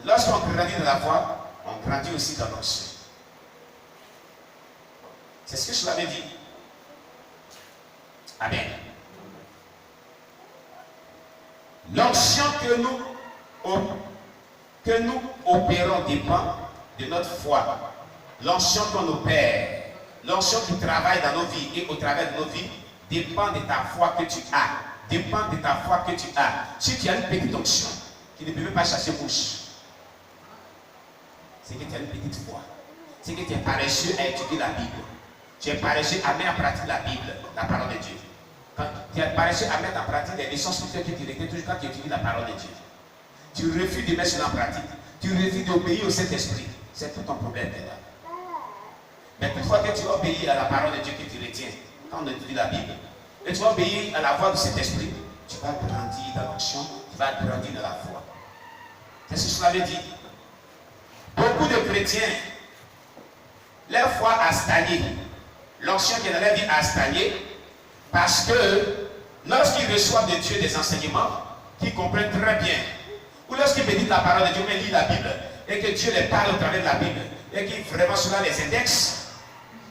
lorsqu'on grandit dans la foi, on grandit aussi dans l'onction. C'est ce que je l'avais dit. Amen. L'onction que nous opérons dépend de notre foi. L'onction qu'on opère, l'onction qui travaille dans nos vies et au travers de nos vies, dépend de ta foi que tu as. Dépend de ta foi que tu as. Si tu as une petite onction qui ne peut même pas chasser mouche, c'est que tu as une petite foi. C'est que tu es paresseux à étudier la Bible. Tu es paresseux à mettre en pratique la Bible, la parole de Dieu. Quand tu es paresseux à mettre en pratique les leçons spirituelles que tu retiens toujours quand tu étudies la parole de Dieu. Tu refuses de mettre cela en pratique. Tu refuses d'obéir au Saint-Esprit. C'est tout ton problème là. Mais une fois que tu obéis à la parole de Dieu que tu retiens, quand on étudie la Bible, et tu vas obéir à la voix de cet esprit, tu vas grandir dans l'onction, tu vas grandir dans la foi. C'est ce que je l'avais dit. Beaucoup de chrétiens, leur foi a stagné. L'onction qui est dans leur vie a stagné parce que lorsqu'ils reçoivent de Dieu des enseignements qu'ils comprennent très bien, ou lorsqu'ils méditent la parole de Dieu, mais lisent la Bible, et que Dieu les parle au travers de la Bible, et qu'ils vraiment cela les index,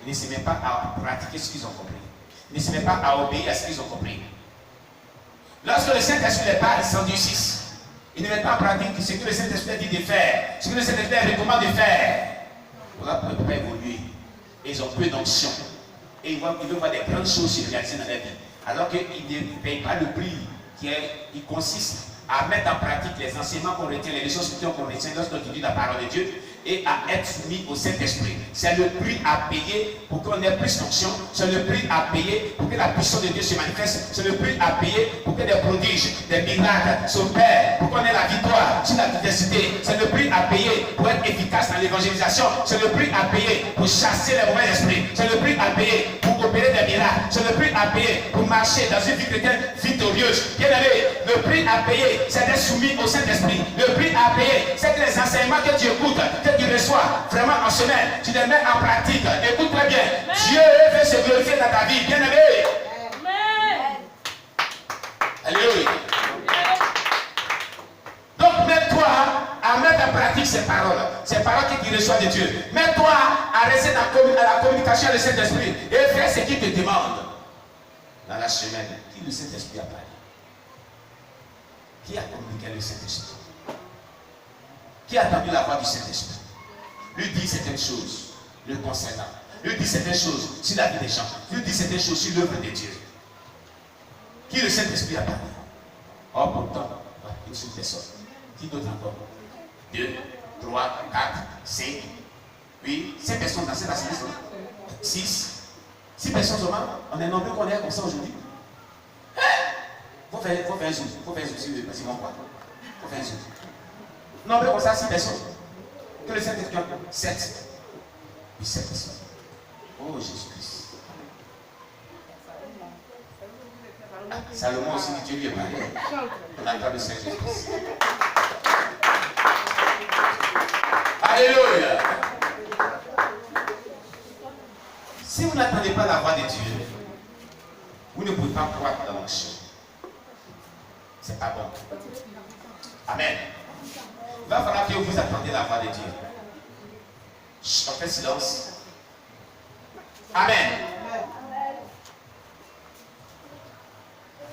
ils ne se mettent pas à pratiquer ce qu'ils ont compris. Ils ne se mettent pas à obéir à ce qu'ils ont compris. Lorsque le Saint-Esprit les parle, ils s'endurcissent. Ils ne mettent pas en pratique ce que le Saint-Esprit dit de faire, ce que le Saint-Esprit recommande de faire. Voilà pourquoi ils ne peuvent pas évoluer. Et ils ont peu d'onction. Et ils veulent voir des grandes choses se réaliser dans leur vie. Alors qu'ils ne payent pas le prix qui consiste à mettre en pratique les enseignements qu'on retient, les leçons spirituelles qu'on retient lorsqu'on étudie la parole de Dieu et à être soumis au Saint-Esprit. C'est le prix à payer pour qu'on ait plus d'onction. C'est le prix à payer pour que la puissance de Dieu se manifeste. C'est le prix à payer pour que des prodiges, des miracles s'opèrent, pour qu'on ait la victoire sur la diversité. C'est le prix à payer pour être efficace dans l'évangélisation. C'est le prix à payer pour chasser les mauvais esprits. C'est le prix à payer pour opérer des miracles. C'est le prix à payer pour marcher dans une vie chrétienne victorieuse. Bien aimé, le prix à payer, c'est d'être soumis au Saint-Esprit. Le prix à payer, c'est que les enseignements que tu écoutes, que tu reçois vraiment en semaine, tu les mets en pratique. Écoute très bien. Amen. Dieu veut se glorifier dans ta vie. Bien aimé. Amen. Alléluia. Donc mets-toi à mettre en pratique ces paroles que tu reçois de Dieu. Mets-toi à rester à la communication avec le Saint-Esprit et fais ce qu'il te demande. Dans la semaine, qui le Saint-Esprit a parlé? Qui a communiqué avec le Saint-Esprit? Qui a entendu la voix du Saint-Esprit? Lui dit certaines choses, le concernant. Lui dit certaines choses sur la vie des gens. Lui dit certaines choses sur l'œuvre de Dieu. Qui le Saint-Esprit a parlé? Oh, pourtant, une seule personne. Qui d'autre encore? 2, 3, 4, 5, 8, 5 personnes dans cette assemblée. 6 personnes seulement. On est nombreux qu'on est comme ça aujourd'hui. Faut faire un zoom. Faut faire un zoom. Parce qu'ils vont voir. Faut faire un zoom. Nombreux comme ça, 6 personnes. Que le Saint-Esprit a 7. Oui, 7 personnes. Oh Jésus-Christ. Ah, Salomon aussi, Dieu lui est parlé. On a le Saint-Jésus-Christ. Alléluia. Si vous n'attendez pas la voix de Dieu, vous ne pouvez pas croire dans l'onction. C'est pas bon. Amen. Il va falloir que vous attendiez la voix de Dieu. On fait silence. Amen.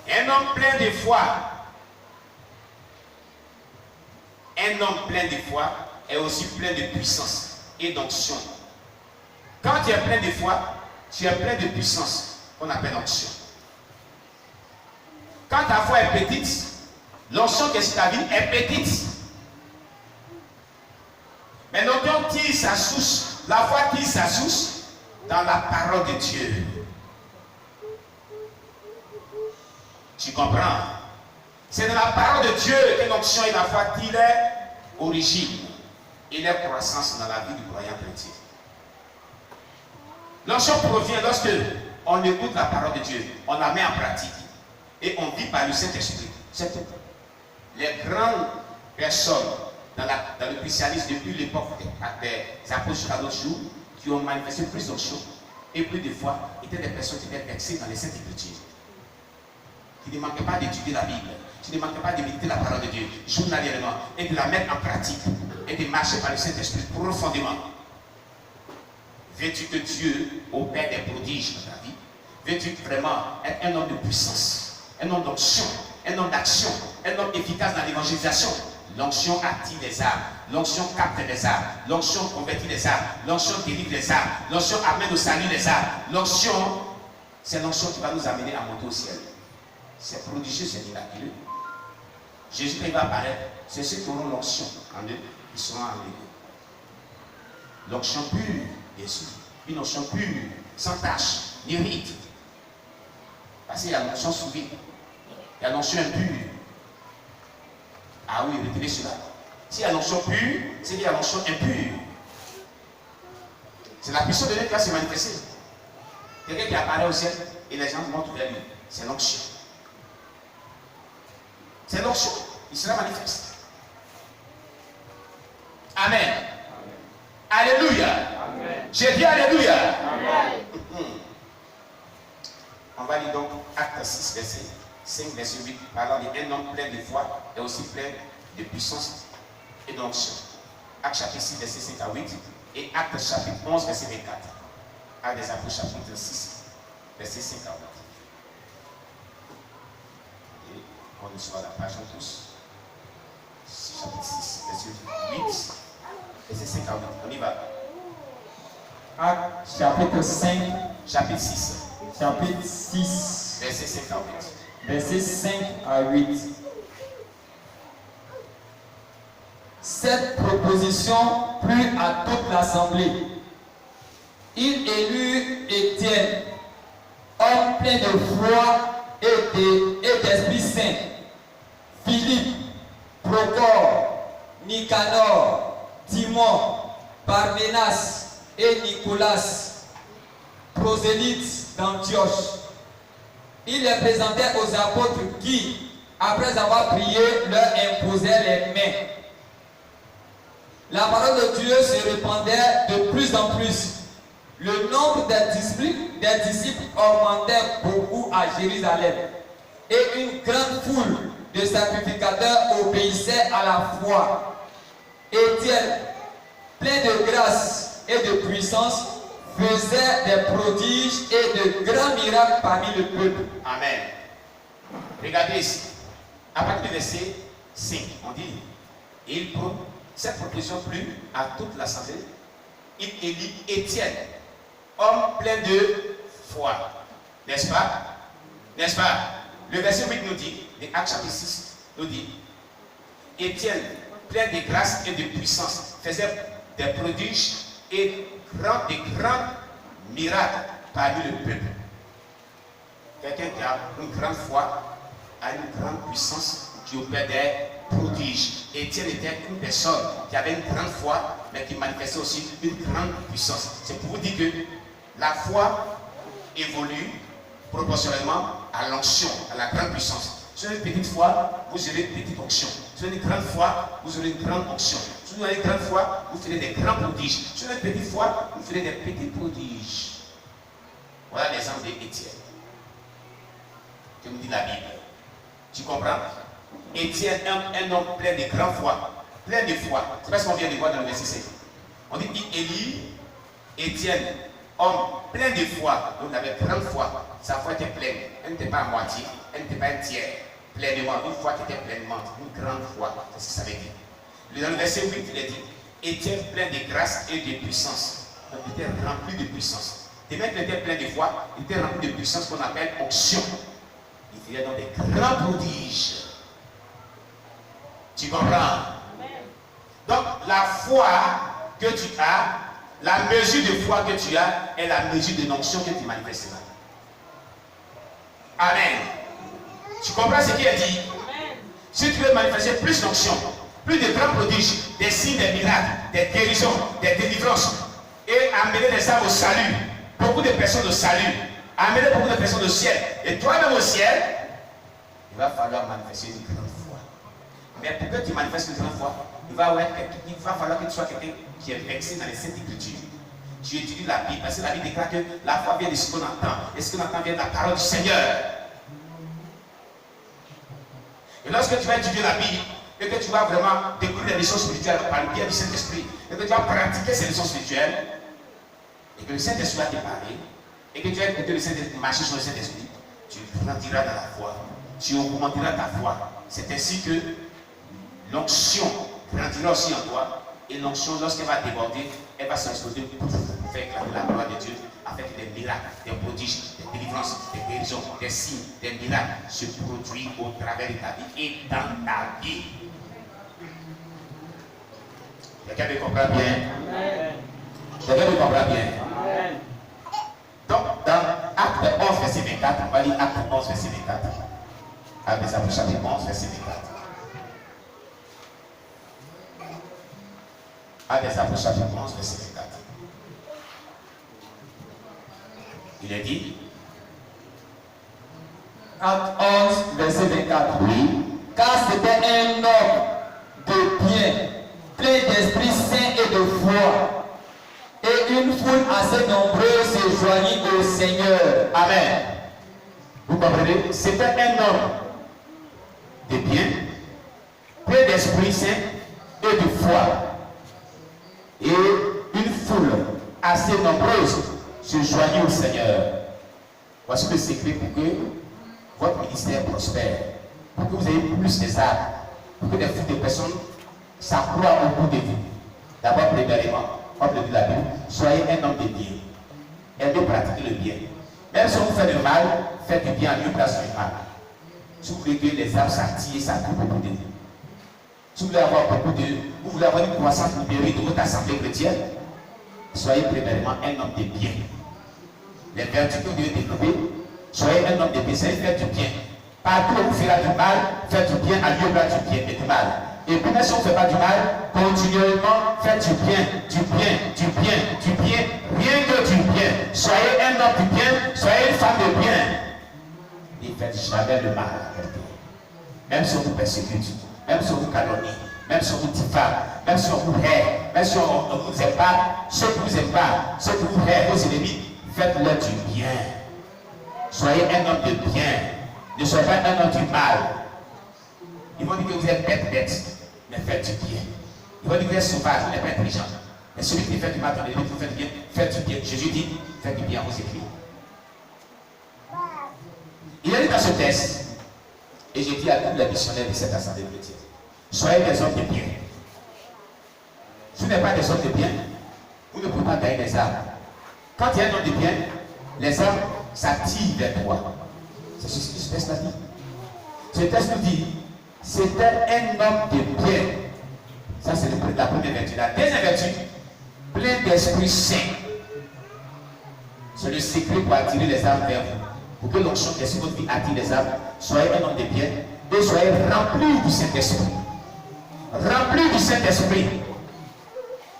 Un homme plein de foi. Un homme plein de foi est aussi plein de puissance et d'onction. Quand tu es plein de foi, tu es plein de puissance qu'on appelle onction. Quand ta foi est petite, l'onction qui est sur ta vie est petite. Mais l'onction tire sa source, la foi tire sa source dans la parole de Dieu. Tu comprends? C'est dans la parole de Dieu que l'onction et la foi tirent leur origine et leur croissance dans la vie du croyant chrétien. L'onction provient lorsque on écoute la parole de Dieu, on la met en pratique et on vit par le Saint-Esprit. Les grandes personnes dans le christianisme depuis l'époque des apôtres à notre jour qui ont manifesté plus d'onction et plus de foi étaient des personnes qui étaient versées dans les Saintes Écritures, qui ne manquaient pas d'étudier la Bible, qui ne manquaient pas de méditer la parole de Dieu journalièrement et de la mettre en pratique. et de marcher par le Saint-Esprit profondément? Veux-tu que Dieu opère des prodiges dans ta vie? Veux-tu vraiment être un homme de puissance, un homme d'onction, un homme d'action, un homme efficace dans l'évangélisation? L'onction attire les âmes, l'onction capte les âmes, l'onction convertit les âmes, l'onction délivre les âmes, l'onction amène au salut les âmes. L'onction, c'est l'onction qui va nous amener à monter au ciel. C'est prodigieux, c'est miraculeux. Jésus, quand il va apparaître, c'est ceux qui auront l'onction en eux, ils seront enlevés. L'onction pure, bien sûr, une onction pure, sans tache, ni rite. Parce qu'il y a l'onction souveraine, il y a l'onction impure. Ah oui, retenez cela. S'il y a l'onction pure, c'est qu'il y a l'onction impure. C'est la puissance de Dieu qui va se manifester. Quelqu'un qui apparaît au ciel et les gens montent vers lui. C'est l'onction. C'est l'onction. Il sera manifeste. Amen. Amen. Alléluia. Amen. J'ai dit Alléluia. Amen. On va lire donc Acte 6, verset 5, verset 8, parlant d'un homme plein de foi et aussi plein de puissance et d'onction. Acte chapitre 6, verset 5 à 8 et Acte chapitre 11, verset 24. Acte des Apôtres chapitre 6, verset 5 à 8. Et on est sur la page tous. Chapitre 6, verset 8, verset 5 à 8. On y va. Acte chapitre 5, chapitre 6. Chapitre 6, verset 5 à 8. Verset 5 à 8. Cette proposition plut à toute l'assemblée. Il élut Étienne, homme plein de foi et d'Esprit Saint, Philippe, Procore, Nicanor, Timon, Parménas et Nicolas, prosélytes d'Antioche. Il les présentait aux apôtres qui, après avoir prié, leur imposaient les mains. La parole de Dieu se répandait de plus en plus. Le nombre des disciples augmentait beaucoup à Jérusalem. Et une grande foule de sacrificateurs obéissait à la foi. Étienne, plein de grâce et de puissance, faisait des prodiges et de grands miracles parmi le peuple. Amen. Regardez ici. À partir du verset 5, on dit, cette proposition plut à toute l'assemblée. Il élit Étienne, homme plein de foi. N'est-ce pas? N'est-ce pas? Le verset 8 nous dit, de Actes chapitre 6, nous dit, Étienne, plein de grâce et de puissance, faisait des prodiges et des grands miracles parmi le peuple. Quelqu'un qui a une grande foi a une grande puissance qui opère des prodiges. Étienne était une personne qui avait une grande foi, mais qui manifestait aussi une grande puissance. C'est pour vous dire que la foi évolue proportionnellement à l'onction, à la grande puissance. Si vous avez une petite foi, vous aurez une petite onction. Si vous avez une grande foi, vous aurez une grande onction. Si vous avez une grande foi, vous ferez des grands prodiges. Si vous avez une petite foi, vous ferez des petits prodiges. Voilà l'exemple d'Étienne, que nous dit la Bible. Tu comprends? Étienne, un homme plein de grande foi, plein de foi. C'est pas ce qu'on vient de voir dans le verset 5. On dit Élie, Étienne, homme plein de foi, donc il avait grande foi. Sa foi était pleine. Elle n'était pas à moitié, elle n'était pas un tiers. Pleinement, une foi qui était pleinement, une grande foi. C'est ce que ça veut dire. Dans le verset 8, il est dit Étienne plein de grâce et de puissance. Donc il était rempli de puissance. Et même qu'il était plein de foi, il était rempli de puissance qu'on appelle onction. Il faisait donc des grands prodiges. Tu comprends? Donc la foi que tu as, la mesure de foi que tu as est la mesure de l'onction que tu manifesteras. Amen. Tu comprends ce qui est dit? Si tu veux manifester plus d'onction, plus de grands prodiges, des signes, des miracles, des guérisons, des délivrances, et amener les âmes au salut, beaucoup de personnes au salut, amener beaucoup de personnes au ciel, et toi-même au ciel, il va falloir manifester une grande foi. Mais pour que tu manifestes une grande foi, il va falloir que tu sois quelqu'un qui est vexé dans les Saintes Écritures. Tu étudies la Bible, parce que la Bible déclare que la foi vient de ce qu'on entend, et ce qu'on entend vient de la parole du Seigneur. Et lorsque tu vas étudier la Bible, et que tu vas vraiment découvrir les leçons spirituelles par le biais du Saint-Esprit, et que tu vas pratiquer ces leçons spirituelles, et que le Saint-Esprit va te parler, et que tu vas écouter le Saint-Esprit, marcher sur le Saint-Esprit, tu grandiras dans la foi, tu augmenteras ta foi. C'est ainsi que l'onction grandira aussi en toi, et l'onction, lorsqu'elle va déborder, elle va s'exploser pour faire éclater la gloire de Dieu, afin que des miracles, des prodiges, des délivrances, des guérisons, des signes, des miracles se produisent au travers de ta vie et dans ta vie. Quelqu'un me comprend bien? Quelqu'un me comprend bien? Donc, dans Acte 11, verset 24, on va lire Acte 11, verset 24. Acte des Apôtres, chapitre 11, verset 24. Acte des Apôtres, chapitre 11, verset 24. Il est dit, Acte 11, verset 24. oui, Car c'était un homme de bien, plein d'Esprit Saint et de foi, et une foule assez nombreuse se joignit au Seigneur. amen. Vous comprenez? C'était un homme de bien, plein d'Esprit Saint et de foi. Et une foule assez nombreuse se joignit au Seigneur. Voici le secret pour que votre ministère prospère, pour que vous ayez plus des âmes, pour que des foules de personnes s'accroissent au bout de vous. D'abord, premièrement, comme le dit la Bible, soyez un homme de bien. Aimez pratiquer le bien. Même si on vous fait du mal, faites du bien à lieu place du mal. Si vous voulez que les âmes s'attirent et s'accroissent beaucoup de vous. Si vous voulez avoir vous voulez avoir une croissance numérique de votre assemblée chrétienne, soyez premièrement un homme de bien. Les vertus que vous devez développer, soyez un homme de bien, c'est faire du bien. Partout où vous ferez du mal, faites du bien à lieu place du bien et du mal. Et puis même si on ne fait pas du mal, continuellement faites du bien, du bien, du bien, du bien, rien que du bien. Soyez un homme du bien, soyez une femme de bien. Et faites jamais le mal à quelqu'un. Même si on vous persécute, même si on vous calomnie, même si on vous diffame, même si on vous hait, même si on ne vous aime pas, ceux qui vous aiment pas, ceux qui vous hait, vos ennemis, faites-leur du bien. Soyez un homme de bien. Ne soyez pas un homme du mal. Ils vont dire que vous êtes bête, mais faites du bien. Ils vont dire que vous êtes sauvage, vous n'êtes pas intelligent. Mais celui qui fait du mal, attendez, vous faites du bien, faites du bien. Jésus dit, faites du bien, vous écrivez. Il est dit dans ce texte, et j'ai dit à tous les missionnaires de cette assemblée chrétienne, soyez des hommes de bien. Si vous n'êtes pas des hommes de bien, vous ne pouvez pas gagner les âmes. Quand il y a un homme de bien, les âmes s'attirent vers toi. C'est ce que ce texte a dit. Ce texte nous dit, c'était un homme de bien. Ça, c'est la première vertu. La deuxième vertu, plein d'Esprit Saint. C'est le secret pour attirer les âmes vers vous. Pour que l'onction qui est sur votre vie attire les âmes, soyez un homme de bien et soyez remplis du Saint-Esprit. Remplis du Saint-Esprit.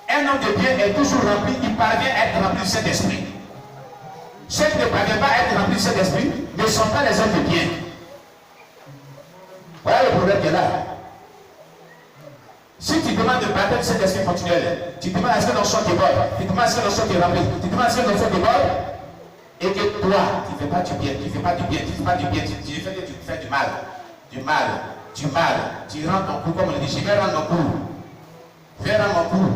Un homme de bien est toujours rempli, il parvient à être rempli du Saint-Esprit. Ceux qui ne parviennent pas à être remplis du Saint-Esprit ne sont pas les hommes de bien. Voilà le problème qui est là. Si tu demandes de parler du Saint-Esprit continuel, tu demandes à ce que l'onction déborde, tu demandes à ce que l'onction te remplisse, tu demandes à ce que l'onction déborde, et que toi, tu ne fais pas du bien, tu ne fais pas du bien, tu ne fais pas du bien, tu fais que tu fais du mal, du mal, du mal, tu rentres ton coup, comme on le dit, je vais rendre mon coup, je vais rendre mon coup.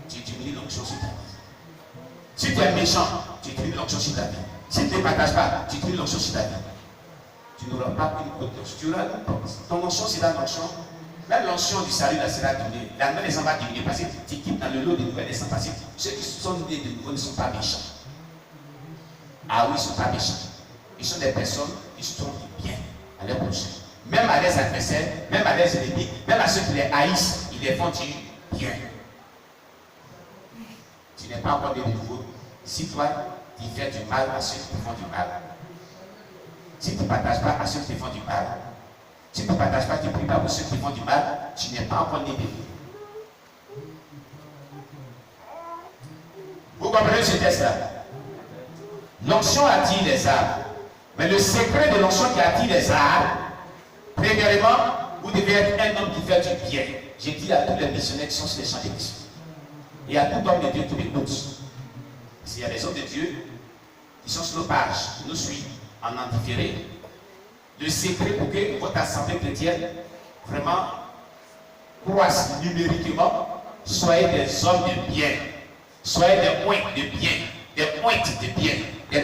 Tu diminues l'onction sur ta vie. Si tu es méchant, tu diminues l'onction sur ta vie. Si tu ne partages pas, tu diminues l'onction sur ta vie. Tu n'auras pas une haute onction. Tu auras ton onction sera l'onction. Même l'onction du salut là sera diminuée. La nouvelle descend va diminuer parce que tu quittes dans le lot des nouvelles descentes. Parce que ceux qui sont nés de nouveau ne sont pas méchants. Ah oui, ils ne sont pas méchants. Ils sont des personnes qui se trouvent bien à leur prochain. Même à leurs adversaires, même à leurs ennemis, même à ceux qui les haïssent, ils les font bien. Tu n'es pas encore né de nouveau. Si toi, tu fais du mal à ceux qui te font du mal. Si tu ne partages pas à ceux qui te font du mal. Si tu ne partages pas, tu ne pries pas pour ceux qui te font du mal, tu n'es pas encore né de nouveau. Vous comprenez ce texte-là? L'onction attire les âmes. Mais le secret de l'onction qui attire les âmes, premièrement, vous devez être un homme qui fait du bien. J'ai dit à tous les missionnaires qui sont sur les champs d'église. Et à tout homme de Dieu qui m'écoute. S'il y a des hommes de Dieu qui sont sur nos pages, qui nous suivent en différé, le secret pour que votre assemblée chrétienne vraiment croissent numériquement, soyez des hommes de bien, soyez des pointes de bien, des pointes de bien, des